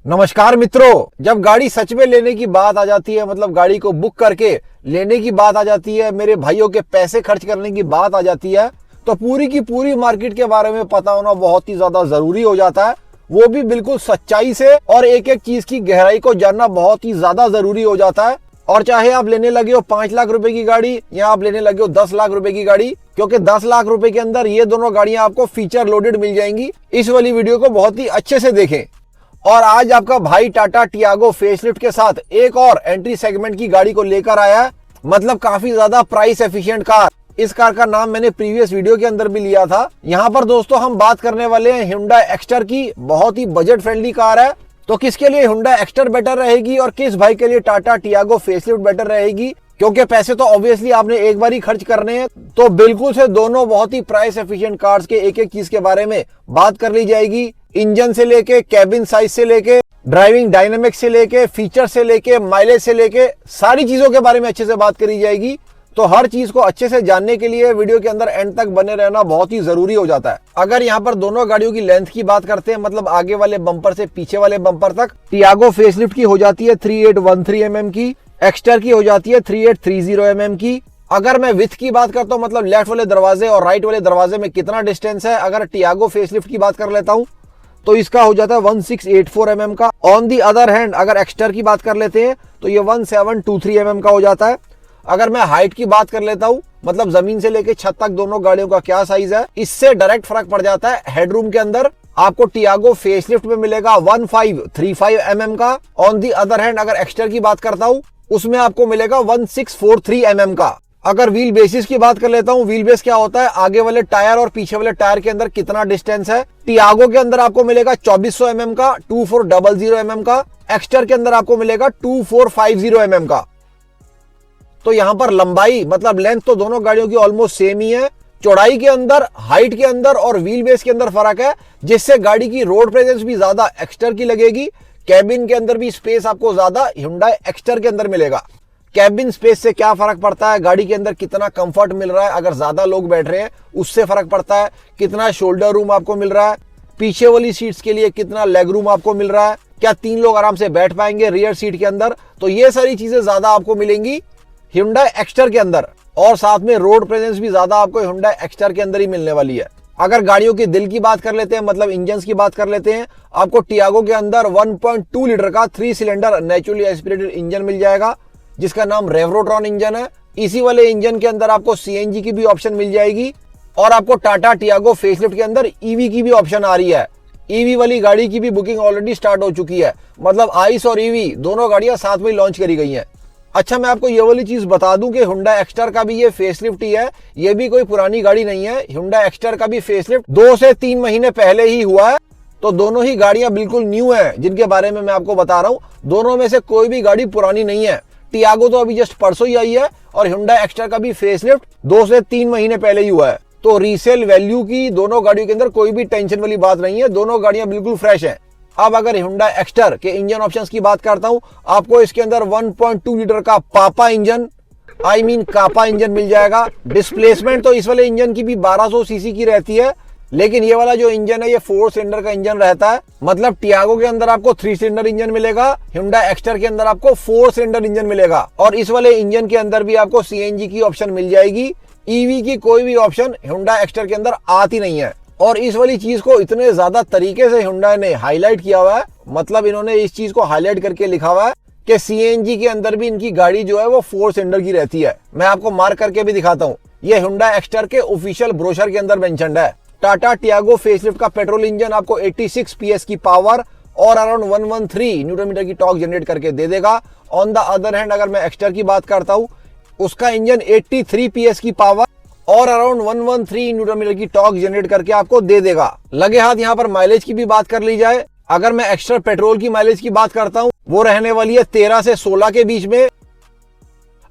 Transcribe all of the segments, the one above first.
नमस्कार मित्रों, जब गाड़ी सच में लेने की बात आ जाती है, मतलब गाड़ी को बुक करके लेने की बात आ जाती है, मेरे भाइयों के पैसे खर्च करने की बात आ जाती है, तो पूरी की पूरी मार्केट के बारे में पता होना बहुत ही ज्यादा जरूरी हो जाता है। वो भी बिल्कुल सच्चाई से, और एक एक चीज की गहराई को जानना बहुत ही ज्यादा जरूरी हो जाता है। और चाहे आप लेने लगे हो 5 लाख रुपए की गाड़ी या आप लेने लगे हो 10 लाख रुपए की गाड़ी, क्योंकि 10 लाख रुपए के अंदर ये दोनों गाड़ियां आपको फीचर लोडेड मिल जाएंगी। इस वाली वीडियो को बहुत ही अच्छे से देखें। और आज आपका भाई टाटा टियागो फेसलिफ्ट के साथ एक और एंट्री सेगमेंट की गाड़ी को लेकर आया है, मतलब काफी ज्यादा प्राइस एफिशिएंट कार। इस कार का नाम मैंने प्रीवियस वीडियो के अंदर भी लिया था। यहाँ पर दोस्तों हम बात करने वाले हैं Hyundai एक्स्टर की। बहुत ही बजट फ्रेंडली कार है, तो किसके लिए Hyundai एक्स्टर बेटर रहेगी और किस भाई के लिए टाटा टियागो फेसलिफ्ट बेटर रहेगी, क्योंकि पैसे तो ऑब्वियसली आपने एक बार ही खर्च करने हैं। तो बिल्कुल से दोनों बहुत ही प्राइस एफिशिएंट कार्स के एक एक चीज के बारे में बात कर ली जाएगी। इंजन से लेके, कैबिन साइज से लेके, ड्राइविंग डायनेमिक्स से लेके, फीचर से लेके, माइलेज से लेके, सारी चीजों के बारे में अच्छे से बात करी जाएगी। तो हर चीज को अच्छे से जानने के लिए वीडियो के अंदर एंड तक बने रहना बहुत ही जरूरी हो जाता है। अगर यहाँ पर दोनों गाड़ियों की लेंथ की बात करते हैं, मतलब आगे वाले बम्पर से पीछे वाले बम्पर तक, टियागो फेसलिफ्ट की हो जाती है 3813 mm की, एक्स्टर की हो जाती है 3830 mm की। अगर मैं विथ की बात करता हूँ, मतलब लेफ्ट वाले दरवाजे और राइट वाले दरवाजे में कितना डिस्टेंस है, अगर टियागो फेसलिफ्ट की बात कर लेता हूँ तो इसका हो जाता है 1684 mm का। ऑन दी अदर हैंड अगर एक्स्टर की बात कर लेते हैं तो ये 1723 mm का हो जाता है। अगर मैं हाइट की बात कर लेता हूँ, मतलब जमीन से लेके छत तक दोनों गाड़ियों का क्या साइज है, इससे डायरेक्ट फर्क पड़ जाता है। हेडरूम के अंदर आपको टियागो फेसलिफ्ट में मिलेगा 1535 mm का। ऑन दी अदर हैंड अगर एक्स्टर की बात करता हूँ उसमें आपको मिलेगा 1643 mm का। अगर व्हील बेसिस की बात कर लेता हूँ, व्हील बेस क्या होता है, आगे वाले टायर और पीछे वाले टायर के अंदर कितना डिस्टेंस है। टियागो के अंदर आपको मिलेगा 2400 mm का, 2400 mm का। एक्स्टर के अंदर आपको मिलेगा 2450 mm का। तो यहाँ पर लंबाई मतलब लेंथ तो दोनों गाड़ियों की ऑलमोस्ट सेम ही है। चौड़ाई के अंदर, हाइट के अंदर और व्हील बेस के अंदर फर्क है, जिससे गाड़ी की रोड प्रेजेंस भी ज्यादा एक्स्टर की लगेगी। कैबिन के अंदर भी स्पेस आपको ज्यादा Hyundai एक्स्टर के अंदर मिलेगा। कैबिन स्पेस से क्या फर्क पड़ता है, गाड़ी के अंदर कितना कंफर्ट मिल रहा है, अगर ज्यादा लोग बैठ रहे हैं उससे फर्क पड़ता है। कितना शोल्डर रूम आपको मिल रहा है, पीछे वाली सीट्स के लिए कितना लेग रूम आपको मिल रहा है, क्या 3 लोग आराम से बैठ पाएंगे रियर सीट के अंदर। तो ये सारी चीजें ज्यादा आपको मिलेंगी Hyundai एक्स्टर के अंदर, और साथ में रोड प्रेजेंस भी ज्यादा आपको Hyundai एक्स्टर के अंदर ही मिलने वाली है। अगर गाड़ियों के दिल की बात कर लेते हैं, मतलब इंजन की बात कर लेते हैं, आपको टियागो के अंदर 1.2 लीटर का 3 सिलेंडर नेचुरली एस्पिरेटेड इंजन मिल जाएगा, जिसका नाम रेवरोट्रॉन इंजन है। इसी वाले इंजन के अंदर आपको सीएनजी की भी ऑप्शन मिल जाएगी, और आपको टाटा टियागो फेसलिफ्ट के अंदर ईवी की भी ऑप्शन आ रही है। ईवी वाली गाड़ी की भी बुकिंग ऑलरेडी स्टार्ट हो चुकी है, मतलब आइस और ईवी दोनों गाड़ियां साथ में लॉन्च करी गई हैं। अच्छा, मैं आपको ये वाली चीज बता दूं कि Hyundai एक्स्टर का भी ये फेसलिफ्ट ही है, ये भी कोई पुरानी गाड़ी नहीं है। Hyundai एक्स्टर का भी फेसलिफ्ट 2 से 3 महीने पहले ही हुआ है। तो दोनों ही गाड़ियां बिल्कुल न्यू हैं, जिनके बारे में मैं आपको बता रहा हूं। दोनों में से कोई भी गाड़ी पुरानी नहीं है। टियागो तो अभी जस्ट परसों ही आई है, और Hyundai एक्स्टर का भी फेसलिफ्ट 2 से 3 महीने पहले ही हुआ है। तो रीसेल वैल्यू की दोनों गाड़ियों के अंदर कोई भी टेंशन वाली बात नहीं है, दोनों गाड़ियां बिल्कुल फ्रेश हैं। अब अगर Hyundai एक्स्टर के इंजन ऑप्शंस की बात करता हूं, आपको इसके अंदर 1.2 लीटर का पापा इंजन, कापा इंजन मिल जाएगा। डिस्प्लेसमेंट तो इस वाले इंजन की भी 1200 सीसी की रहती है, लेकिन ये वाला जो इंजन है ये 4 सिलेंडर का इंजन रहता है। मतलब टियागो के अंदर आपको 3 सिलेंडर इंजन मिलेगा, Hyundai एक्स्टर के अंदर आपको 4 सिलेंडर इंजन मिलेगा, और इस वाले इंजन के अंदर भी आपको सीएनजी की ऑप्शन मिल जाएगी। ईवी की कोई भी ऑप्शन Hyundai एक्स्टर के अंदर आती नहीं है। और इस वाली चीज को इतने ज्यादा तरीके से Hyundai ने हाईलाइट किया हुआ है, मतलब इन्होंने इस चीज को हाईलाइट करके लिखा हुआ है कि सीएनजी के अंदर भी इनकी गाड़ी जो है वो 4 सिलेंडर की रहती है। मैं आपको मार्क करके भी दिखाता हूँ, ये Hyundai एक्स्टर के ऑफिशियल ब्रोशर के अंदर मेंशन्ड है। टाटा टियागो फेसलिफ्ट का पेट्रोल इंजन आपको 86 PS की पावर और अराउंड 113 न्यूटन मीटर की टॉर्क जनरेट करके दे देगा। ऑन द अदर हैंड अगर मैं एक्स्टर की बात करता हूँ, उसका इंजन 83 PS की पावर और अराउंड 113 न्यूटन मीटर की टॉर्क जनरेट करके आपको दे देगा। लगे हाथ यहाँ पर माइलेज की भी बात कर ली जाए, अगर मैं एक्स्ट्रा पेट्रोल की माइलेज की बात करता हूँ, वो रहने वाली है 13 से 16 के बीच में।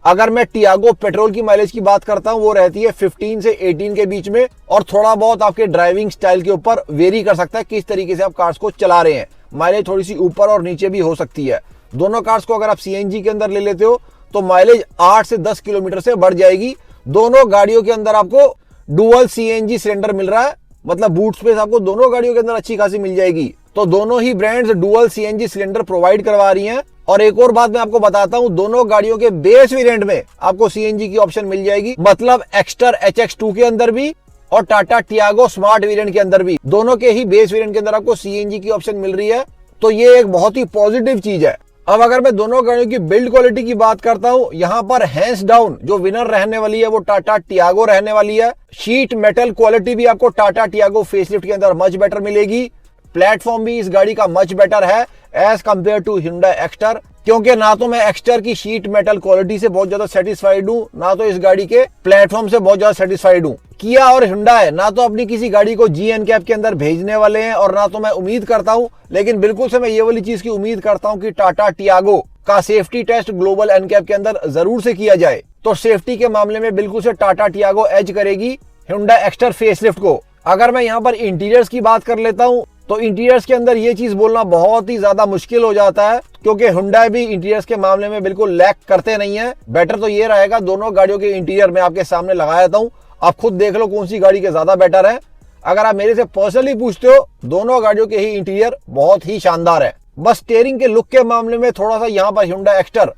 अगर मैं टियागो पेट्रोल की माइलेज की बात करता हूँ, वो रहती है 15 से 18 के बीच में, और थोड़ा बहुत आपके ड्राइविंग स्टाइल के ऊपर वेरी कर सकता है किस तरीके से आप कार्स को चला रहे हैं। माइलेज थोड़ी सी ऊपर और नीचे भी हो सकती है। दोनों कार्स को अगर आप सीएनजी के अंदर ले लेते हो तो माइलेज 8 से 10 किलोमीटर से बढ़ जाएगी। दोनों गाड़ियों के अंदर आपको डुअल सीएनजी सिलेंडर मिल रहा है, मतलब बूट स्पेस आपको दोनों गाड़ियों के अंदर अच्छी खासी मिल जाएगी। तो दोनों ही brands dual CNG cylinder provide करवा रही हैं। और एक और बात मैं आपको बताता हूं, दोनों गाड़ियों के बेस वेरिएंट में आपको सीएनजी की ऑप्शन मिल जाएगी, मतलब एक्स्टर HX2 के अंदर भी और टाटा टियागो स्मार्ट वेरिएंट के अंदर भी, दोनों के ही बेस वेरिएंट के अंदर आपको सीएनजी की ऑप्शन मिल रही है। तो ये एक बहुत ही पॉजिटिव चीज है। अब अगर मैं दोनों गाड़ियों की बिल्ड क्वालिटी की बात करता हूं, यहां पर हैंड्स डाउन जो विनर रहने वाली है वो टाटा टियागो रहने वाली है। शीट मेटल क्वालिटी भी आपको टाटा टियागो फेसलिफ्ट के अंदर मच बेटर मिलेगी। प्लेटफॉर्म भी इस गाड़ी का मच बेटर है as compare to Hyundai Exter, क्योंकि ना तो मैं एक्स्टर की शीट मेटल क्वालिटी से बहुत ज्यादा सेटिस्फाइड हूं, ना तो इस गाड़ी के प्लेटफॉर्म से बहुत ज्यादा सेटिस्फाइड हूं। किया और Hyundai ना तो अपनी किसी गाड़ी को जी एनकैप के अंदर भेजने वाले हैं और ना तो मैं उम्मीद करता हूं, लेकिन बिल्कुल से मैं ये वाली चीज की उम्मीद करता हूं कि टाटा टियागो का सेफ्टी टेस्ट ग्लोबल एनकैप के अंदर जरूर से किया जाए। तो सेफ्टी के मामले में बिल्कुल से टाटा टियागो एज करेगी Hyundai एक्स्टर फेसलिफ्ट को। अगर मैं यहाँ पर इंटीरियर्स की बात कर लेता हूँ, तो इंटीरियर्स के अंदर ये चीज बोलना बहुत ही ज्यादा मुश्किल हो जाता है, क्योंकि Hyundai भी इंटीरियर्स के मामले में बिल्कुल लैक करते नहीं है। बेटर तो ये रहेगा, दोनों गाड़ियों के इंटीरियर मैं आपके सामने लगा देता हूँ, आप खुद देख लो कौन सी गाड़ी के ज्यादा बेटर है। अगर आप मेरे से पर्सनली पूछते हो, दोनों गाड़ियों के ही इंटीरियर बहुत ही शानदार है। बस स्टीयरिंग के लुक के मामले में थोड़ा सा यहाँ पर Hyundai एक्स्टर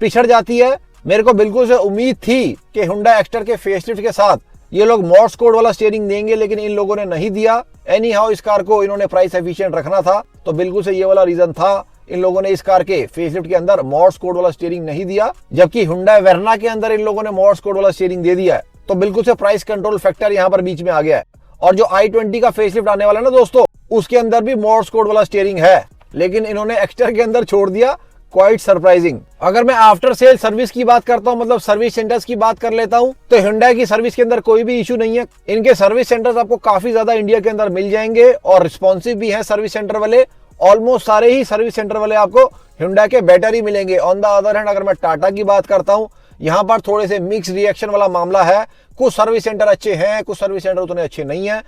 पिछड़ जाती है। मेरे को बिल्कुल से उम्मीद थी कि Hyundai एक्स्टर के फेसलिफ्ट के साथ ये लोग मॉर्स कोड वाला स्टीयरिंग देंगे, लेकिन इन लोगों ने नहीं दिया। एनी हाउ इस कार को इन्होंने प्राइस एफिशिएंट रखना था, तो बिल्कुल से ये वाला रीजन था इन लोगों ने इस कार के फेसलिफ्ट के अंदर मॉर्स कोड वाला स्टीयरिंग नहीं दिया, जबकि Hyundai Verna के अंदर इन लोगों ने मॉर्स कोड वाला स्टीयरिंग दे दिया है। तो बिल्कुल से प्राइस कंट्रोल फैक्टर यहाँ पर बीच में आ गया है। और जो i20 का फेसलिफ्ट आने वाला है ना दोस्तों, उसके अंदर भी मॉर्स कोड वाला स्टीयरिंग है, लेकिन इन्होंने एक्स्टर के अंदर छोड़ दिया। Quite surprising. अगर मैं आफ्टर सेल सर्विस की बात करता हूं, मतलब सर्विस सेंटर्स की बात कर लेता हूं, तो Hyundai की सर्विस के अंदर कोई भी इशू नहीं है। इनके सर्विस सेंटर्स आपको काफी ज्यादा इंडिया के अंदर मिल जाएंगे और रिस्पॉन्सिव भी है सर्विस सेंटर वाले। ऑलमोस्ट सारे ही सर्विस सेंटर वाले आपको Hyundai के बेटर ही मिलेंगे। ऑन द अदर हैंड अगर मैं टाटा की बात करता हूं, यहाँ पर थोड़े से मिक्स रिएक्शन वाला मामला है। कुछ सर्विस सेंटर अच्छे हैं, कुछ सर्विस सेंटर उतने अच्छे नहीं है।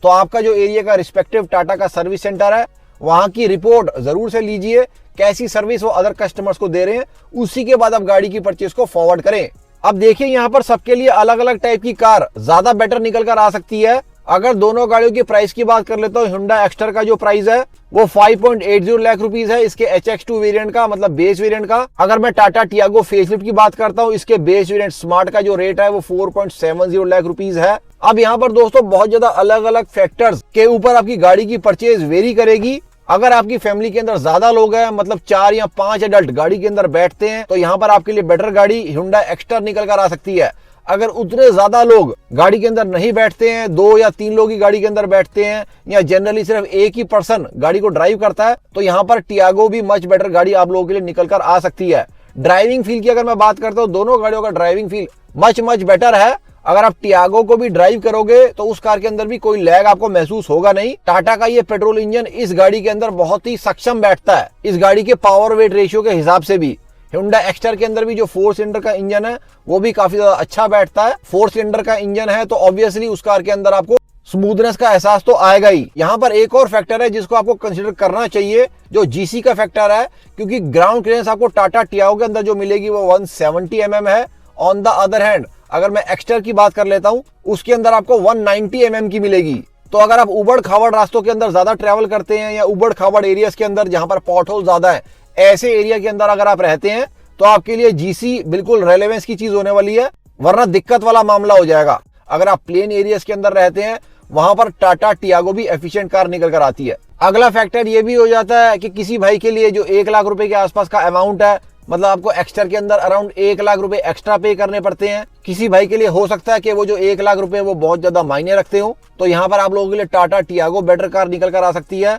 तो आपका जो एरिया का रिस्पेक्टिव टाटा का सर्विस सेंटर है, वहां की रिपोर्ट जरूर से लीजिए, कैसी सर्विस वो अदर कस्टमर्स को दे रहे हैं, उसी के बाद आप गाड़ी की परचेज को फॉरवर्ड करें। अब देखिए यहाँ पर सबके लिए अलग अलग टाइप की कार ज्यादा बेटर निकल कर आ सकती है। अगर दोनों गाड़ियों की प्राइस की बात कर लेता हूँ, Hyundai एक्स्टर का जो प्राइस है वो 5.80 लाख रुपीस है इसके HX2 वेरिएंट का, मतलब बेस वेरिएंट का। अगर मैं टाटा टियागो फेसलिफ्ट की बात करता हूँ, इसके बेस वेरिएंट स्मार्ट का जो रेट है वो 4.70 लाख रुपीस है। अब यहाँ पर दोस्तों बहुत ज्यादा अलग अलग फैक्टर्स के ऊपर आपकी गाड़ी की परचेज वेरी करेगी। अगर आपकी फैमिली के अंदर ज्यादा लोग हैं, मतलब 4 या 5 एडल्ट गाड़ी के अंदर बैठते हैं, तो यहाँ पर आपके लिए बेटर गाड़ी Hyundai एक्स्टर निकल कर आ सकती है। अगर उतने ज्यादा लोग गाड़ी के अंदर नहीं बैठते हैं, 2 या 3 लोग ही गाड़ी के अंदर बैठते हैं, या जनरली सिर्फ एक ही पर्सन गाड़ी को ड्राइव करता है, तो यहाँ पर टियागो भी मच बेटर गाड़ी आप लोगों के लिए निकल कर आ सकती है। ड्राइविंग फील की अगर मैं बात करता हूँ, दोनों गाड़ियों का ड्राइविंग फील मच बेटर है। अगर आप टियागो को भी ड्राइव करोगे तो उस कार के अंदर भी कोई लैग आपको महसूस होगा नहीं। टाटा का ये पेट्रोल इंजन इस गाड़ी के अंदर बहुत ही सक्षम बैठता है, इस गाड़ी के पावर वेट रेशियो के हिसाब से भी। Hyundai एक्स्टर के अंदर भी जो 4 सिलेंडर का इंजन है वो भी काफी ज्यादा अच्छा बैठता है। 4 सिलेंडर का इंजन है तो ऑब्वियसली उस कार के अंदर आपको स्मूथनेस का एहसास तो आएगा ही। यहाँ पर एक और फैक्टर है जिसको आपको कंसिडर करना चाहिए, जो जीसी का फैक्टर है, क्योंकि ग्राउंड क्लियरेंस आपको टाटा टियागो के अंदर जो मिलेगी वो 170 mm है। ऑन द अदर हैंड अगर मैं एक्स्टर की बात कर लेता हूं, उसके अंदर आपको 190 mm की मिलेगी। तो अगर आप उबड़ खाबड़ रास्तों के अंदर ज्यादा ट्रेवल करते हैं या उबड़ खाबड़ एरियाज के अंदर जहां पर पॉट होल ज्यादा है, ऐसे एरिया के अंदर अगर आप रहते हैं, तो आपके लिए जीसी बिल्कुल रेलेवेंस की चीज होने वाली है, वरना दिक्कत वाला मामला हो जाएगा। अगर आप प्लेन एरियाज के अंदर रहते हैं, वहां पर टाटा टियागो भी एफिशिएंट कार निकल कर आती है। अगला फैक्टर ये भी हो जाता है कि किसी भाई के लिए जो 1 लाख रुपए के आसपास का अमाउंट है, मतलब आपको एक्स्टर के अंदर अराउंड 1 लाख रुपए एक्स्ट्रा पे करने पड़ते हैं। किसी भाई के लिए हो सकता है कि वो जो 1 लाख रुपए वो बहुत ज्यादा मायने रखते हो, तो यहाँ पर आप लोगों के लिए टाटा टियागो बेटर कार निकल कर आ सकती है।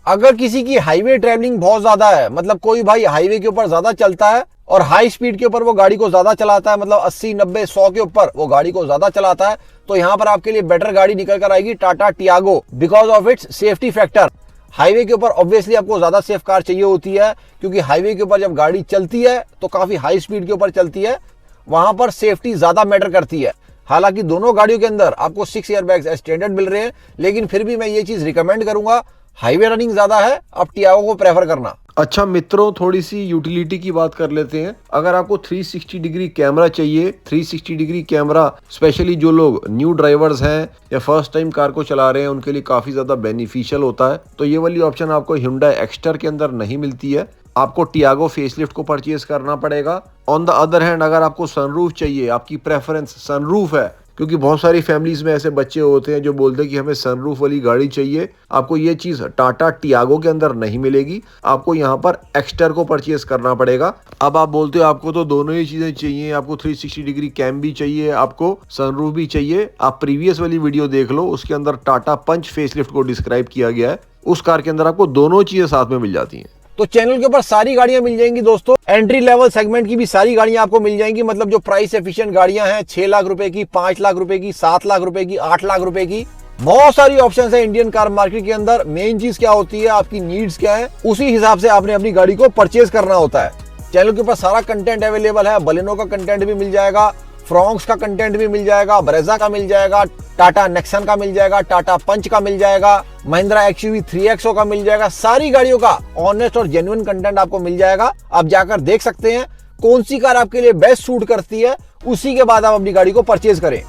अगर किसी की हाईवे ट्रैवलिंग बहुत ज्यादा है, मतलब कोई भाई हाईवे के ऊपर ज्यादा चलता है और हाई स्पीड के ऊपर वो गाड़ी को ज्यादा चलाता है, मतलब 80, 90, 100 के ऊपर वो गाड़ी को ज्यादा चलाता है, तो यहाँ पर आपके लिए बेटर गाड़ी निकल कर आएगी Tata Tiago, because of its safety factor. Highway के ऊपर ऑब्वियसली आपको ज्यादा सेफ कार चाहिए होती है, क्योंकि हाईवे के ऊपर जब गाड़ी चलती है तो काफी हाई स्पीड के ऊपर चलती है, वहां पर सेफ्टी ज्यादा मैटर करती है। हालांकि दोनों गाड़ियों के अंदर आपको 6 एयरबैग्स स्टैंडर्ड मिल रहे हैं, लेकिन फिर भी मैं ये चीज रिकमेंड करूंगा, हाईवे रनिंग ज्यादा है, आप टियागो को प्रेफर करना। अच्छा मित्रों, थोड़ी सी यूटिलिटी की बात कर लेते हैं। अगर आपको 360 डिग्री कैमरा चाहिए, 360 डिग्री कैमरा स्पेशली जो लोग न्यू ड्राइवर्स हैं या फर्स्ट टाइम कार को चला रहे हैं उनके लिए काफी ज्यादा बेनिफिशियल होता है। तो ये वाली ऑप्शन आपको Hyundai एक्स्टर के अंदर नहीं मिलती है, आपको टियागो फेसलिफ्ट को परचेज करना पड़ेगा। ऑन द अदर हैंड अगर आपको सनरूफ चाहिए, आपकी प्रेफरेंस सनरूफ है, क्योंकि बहुत सारी फैमिलीज में ऐसे बच्चे होते हैं जो बोलते हैं कि हमें सनरूफ वाली गाड़ी चाहिए, आपको ये चीज टाटा टियागो के अंदर नहीं मिलेगी, आपको यहाँ पर एक्स्टर को परचेज करना पड़ेगा। अब आप बोलते हो आपको तो दोनों ही चीजें चाहिए, आपको 360 डिग्री कैम भी चाहिए, आपको सनरूफ भी चाहिए। आप प्रीवियस वाली वीडियो देख लो, उसके अंदर टाटा पंच फेसलिफ्ट को डिस्क्राइब किया गया है। उस कार के अंदर आपको दोनों चीजें साथ में मिल जाती हैं। तो चैनल के ऊपर सारी गाड़ियां मिल जाएंगी दोस्तों, एंट्री लेवल सेगमेंट की भी सारी गाड़ियां आपको मिल जाएंगी। मतलब जो प्राइस एफिशिएंट गाड़ियां हैं, 6 लाख रुपए की, 5 लाख रुपए की, 7 लाख रुपए की, 8 लाख रुपए की, बहुत सारी ऑप्शंस है इंडियन कार मार्केट के अंदर। मेन चीज क्या होती है, आपकी नीड्स क्या है, उसी हिसाब से आपने अपनी गाड़ी को परचेज करना होता है। चैनल के ऊपर सारा कंटेंट अवेलेबल है, बलेनो का कंटेंट भी मिल जाएगा, फ्रॉन्क्स का कंटेंट भी मिल जाएगा, ब्रेजा का मिल जाएगा, टाटा नेक्सन का मिल जाएगा, टाटा पंच का मिल जाएगा, महिंद्रा एक्सयूवी 3XO का मिल जाएगा। सारी गाड़ियों का ऑनेस्ट और जेन्युइन कंटेंट आपको मिल जाएगा। आप जाकर देख सकते हैं कौन सी कार आपके लिए बेस्ट सूट करती है, उसी के बाद आप अपनी गाड़ी को परचेज करें।